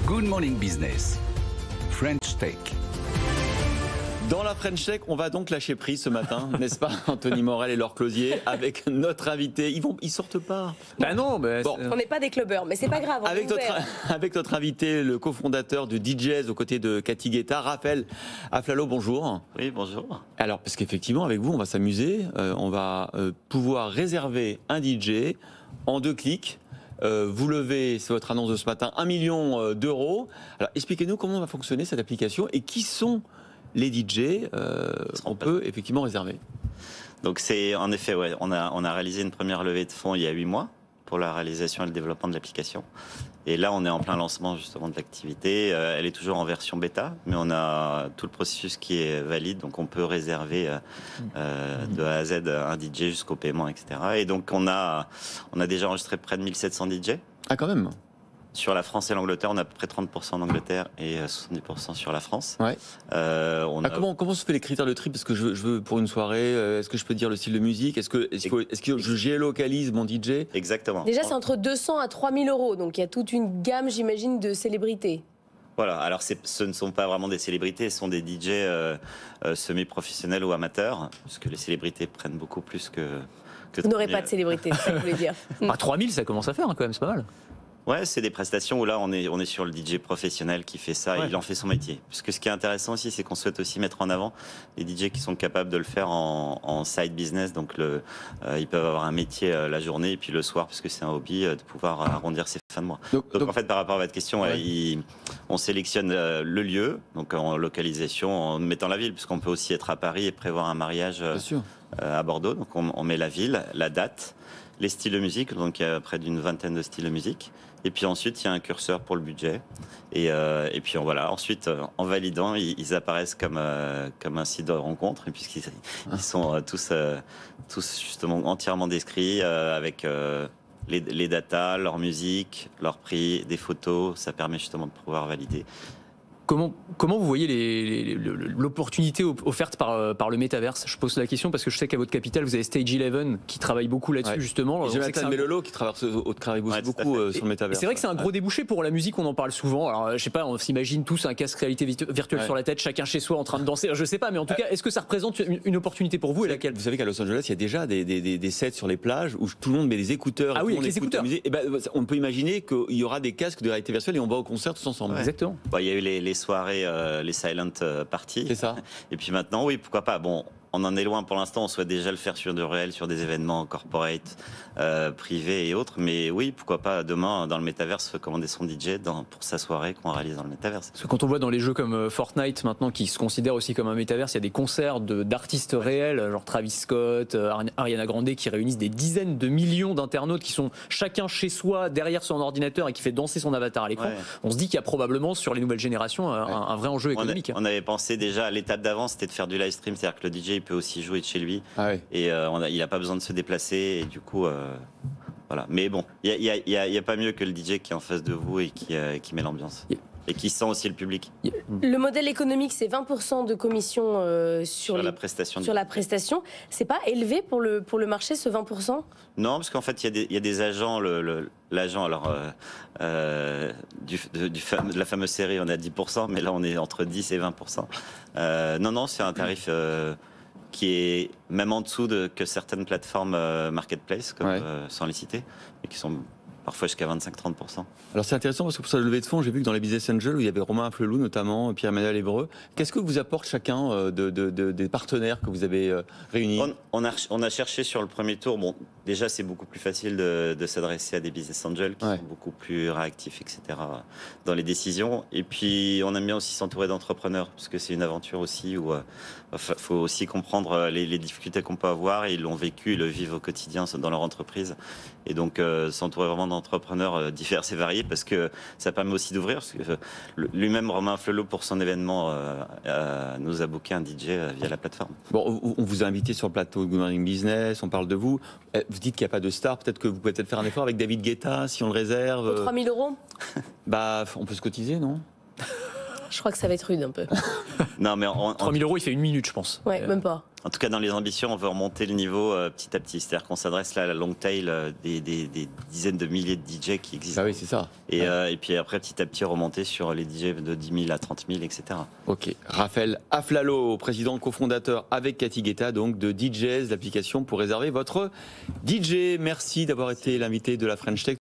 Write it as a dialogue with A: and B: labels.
A: Good Morning Business, French Tech.
B: Dans la French Tech, on va donc lâcher prise ce matin, n'est-ce pas, Anthony Morel et Laure Closier, avec notre invité. Ils sortent pas.
C: Bah non,
B: Bon.
D: On n'est pas des clubbers, mais c'est pas grave.
B: Avec notre invité, le cofondateur de DJs aux côtés de Cathy Guetta, Raphaël Aflalo, bonjour.
E: Oui, bonjour.
B: Alors, parce qu'effectivement, avec vous, on va s'amuser. On va pouvoir réserver un DJ en 2 clics. Vous levez, c'est votre annonce de ce matin, 1 million d'euros. Alors, expliquez-nous comment va fonctionner cette application et qui sont les DJ qu'on peut effectivement réserver.
E: Donc c'est en effet, ouais, on a réalisé une première levée de fonds il y a 8 mois pour la réalisation et le développement de l'application. Et là, on est en plein lancement justement de l'activité. Elle est toujours en version bêta, mais on a tout le processus qui est valide, donc on peut réserver de A à Z un DJ jusqu'au paiement, etc. Et donc on a déjà enregistré près de 1700 DJ.
B: Ah, quand même.
E: Sur la France et l'Angleterre, on a à peu près 30% en Angleterre et 70% sur la France.
B: Ouais. Comment se fait les critères de tri? Parce que je veux pour une soirée, est-ce que je peux dire le style de musique? Est-ce que je géolocalise mon DJ?
E: Exactement.
D: Déjà, c'est entre 200 à 3000 euros, donc il y a toute une gamme, j'imagine, de célébrités.
E: Voilà, alors ce ne sont pas vraiment des célébrités, ce sont des DJ semi-professionnels ou amateurs, parce que les célébrités prennent beaucoup plus que
D: Vous n'aurez pas de célébrité, c'est ça que vous voulez dire.
C: 3000, ça commence à faire quand même, c'est pas mal.
E: Ouais, c'est des prestations où là on est sur le DJ professionnel qui fait ça, et il en fait son métier. Parce que ce qui est intéressant aussi, c'est qu'on souhaite aussi mettre en avant les DJ qui sont capables de le faire en side business. Donc ils peuvent avoir un métier la journée et puis le soir, parce que c'est un hobby, de pouvoir arrondir ses fins de mois. Donc en fait, par rapport à votre question, on sélectionne le lieu, donc en localisation, en mettant la ville, puisqu'on peut aussi être à Paris et prévoir un mariage à Bordeaux. Donc on met la ville, la date, les styles de musique, donc il y a près d'une vingtaine de styles de musique. Et puis ensuite, il y a un curseur pour le budget. Et puis voilà, ensuite, en validant, ils apparaissent comme un site de rencontre. Et puisqu'ils sont tous justement entièrement décrits avec les datas, leur musique, leur prix, des photos. Ça permet justement de pouvoir valider.
C: Comment vous voyez l'opportunité offerte par le métaverse? Je pose la question parce que je sais qu'à votre capital, vous avez Stage 11 qui travaille beaucoup là-dessus, justement.
B: Et Jonathan Melolo qui travaille beaucoup sur le métaverse.
C: C'est vrai que c'est un gros débouché pour la musique, on en parle souvent. Alors, je sais pas, on s'imagine tous un casque réalité virtuelle sur la tête, chacun chez soi en train de danser. Je sais pas, mais en tout cas, est-ce que ça représente une opportunité pour vous et laquelle?
B: Vous savez qu'à Los Angeles, il y a déjà des sets sur les plages où tout le monde met des écouteurs.
C: Ah oui, avec les écouteurs.
B: Et on peut imaginer qu'il y aura des casques de réalité virtuelle et on va au concert tous ensemble.
C: Ouais. Exactement.
E: Il y a eu les soirées, les silent parties.
B: C'est ça.
E: Et puis maintenant, oui, pourquoi pas. Bon, on en est loin pour l'instant. On souhaite déjà le faire sur du réel, sur des événements corporate, privés et autres. Mais oui, pourquoi pas demain dans le métaverse commander son DJ pour sa soirée qu'on réalise dans le métaverse.
C: Parce que quand on voit dans les jeux comme Fortnite maintenant, qui se considère aussi comme un métaverse, il y a des concerts d'artistes réels, genre Travis Scott, Ariana Grande, qui réunissent des dizaines de millions d'internautes qui sont chacun chez soi derrière son ordinateur et qui fait danser son avatar à l'écran. Ouais. On se dit qu'il y a probablement sur les nouvelles générations un vrai enjeu économique.
E: On avait pensé déjà à l'étape d'avant, c'était de faire du live stream, c'est-à-dire que le DJ il peut aussi jouer de chez lui et il n'a pas besoin de se déplacer et du coup voilà. Mais bon, il y a pas mieux que le DJ qui est en face de vous et qui met l'ambiance. Et qui sent aussi le public.
D: Le modèle économique, c'est 20% de commission sur la prestation. C'est pas élevé pour le marché, ce 20%?
E: Non, parce qu'en fait, il y a des agents. L'agent, alors, de la fameuse série, on est à 10%, mais là, on est entre 10 et 20%. Non, c'est un tarif qui est même en dessous que certaines plateformes marketplace, comme sans les citer, et qui sont parfois jusqu'à 25-30%.
B: Alors c'est intéressant parce que pour sa levée de fonds, j'ai vu que dans les Business Angels, où il y avait Romain Flelou notamment, Pierre-Emmanuel Hébreu, qu'est-ce que vous apporte chacun des partenaires que vous avez réunis?
E: On a cherché sur le premier tour, bon, déjà c'est beaucoup plus facile de s'adresser à des Business Angels qui sont beaucoup plus réactifs, etc. dans les décisions. Et puis on aime bien aussi s'entourer d'entrepreneurs, parce que c'est une aventure aussi où il faut aussi comprendre les difficultés qu'on peut avoir. Ils l'ont vécu, ils le vivent au quotidien dans leur entreprise. Et donc s'entourer vraiment d'entrepreneurs divers et variés, parce que ça permet aussi d'ouvrir. Parce que lui-même, Romain Flelot, pour son événement, nous a booké un DJ via la plateforme.
B: Bon, on vous a invité sur le plateau de Good Morning Business, on parle de vous. Vous dites qu'il n'y a pas de star, peut-être que vous pouvez faire un effort avec David Guetta, si on le réserve.
D: 3 000 euros?
B: On peut se cotiser, non?
D: Je crois que ça va être rude un peu.
E: Non, mais
C: 3 000 euros, il fait une minute, je pense.
D: Ouais, même pas.
E: En tout cas, dans les ambitions, on veut remonter le niveau petit à petit. C'est-à-dire qu'on s'adresse là à la long tail des dizaines de milliers de DJ qui existent.
B: Ah oui, c'est ça.
E: Et puis après, petit à petit, remonter sur les DJ de 10 000 à 30 000, etc.
B: Ok. Raphaël Aflalo, président cofondateur avec Cathy Guetta, donc de DJs, l'application pour réserver votre DJ. Merci d'avoir été l'invité de la French Tech.